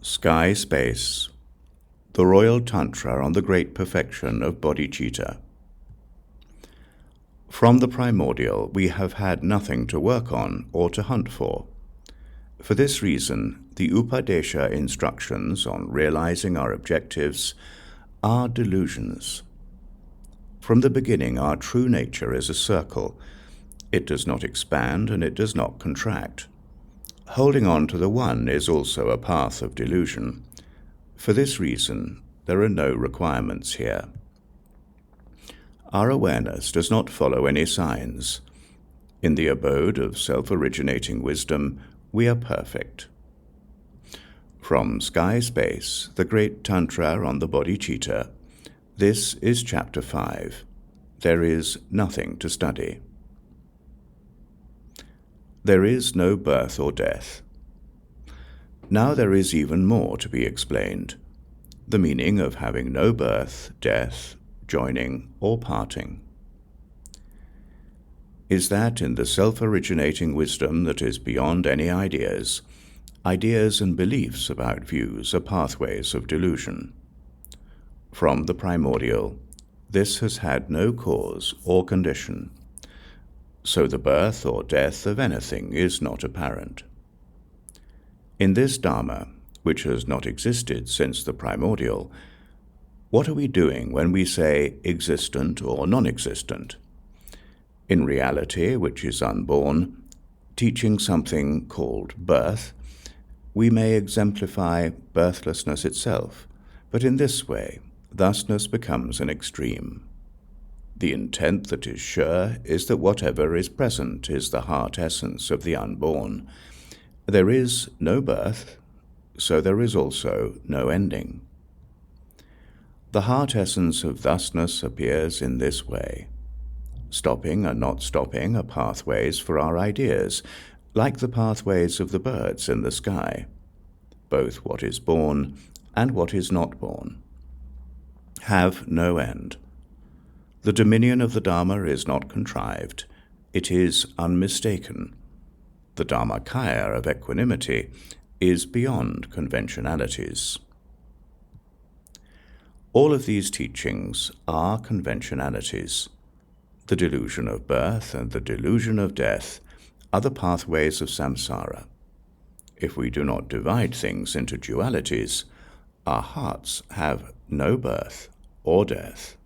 Sky Space, the Royal Tantra on the Great Perfection of Bodhicitta. From the primordial, we have had nothing to work on or to hunt for. For this reason, the Upadesha instructions on realizing our objectives are delusions. From the beginning, our true nature is a circle. It does not expand and it does not contract. Holding on to the one is also a path of delusion. For this reason, there are no requirements here. Our awareness does not follow any signs. In the abode of self-originating wisdom, we are perfect. From Sky Space, the Great Tantra on the Bodhicitta, this is Chapter 5. There is nothing to study. There is no birth or death. Now there is even more to be explained, the meaning of having no birth, death, joining, or parting. Is that in the self-originating wisdom that is beyond any ideas, ideas and beliefs about views are pathways of delusion. From the primordial, this has had no cause or condition, so the birth or death of anything is not apparent. In this Dharma, which has not existed since the primordial, what are we doing when we say existent or non-existent? In reality, which is unborn, teaching something called birth, we may exemplify birthlessness itself, but in this way, thusness becomes an extreme. The intent that is sure is that whatever is present is the heart essence of the unborn. There is no birth, so there is also no ending. The heart essence of thusness appears in this way. Stopping and not stopping are pathways for our ideas, like the pathways of the birds in the sky, both what is born and what is not born. Have no end. The dominion of the Dharma is not contrived. It is unmistaken. The Dharmakāya of equanimity is beyond conventionalities. All of these teachings are conventionalities. The delusion of birth and the delusion of death are the pathways of samsara. If we do not divide things into dualities, our hearts have no birth or death.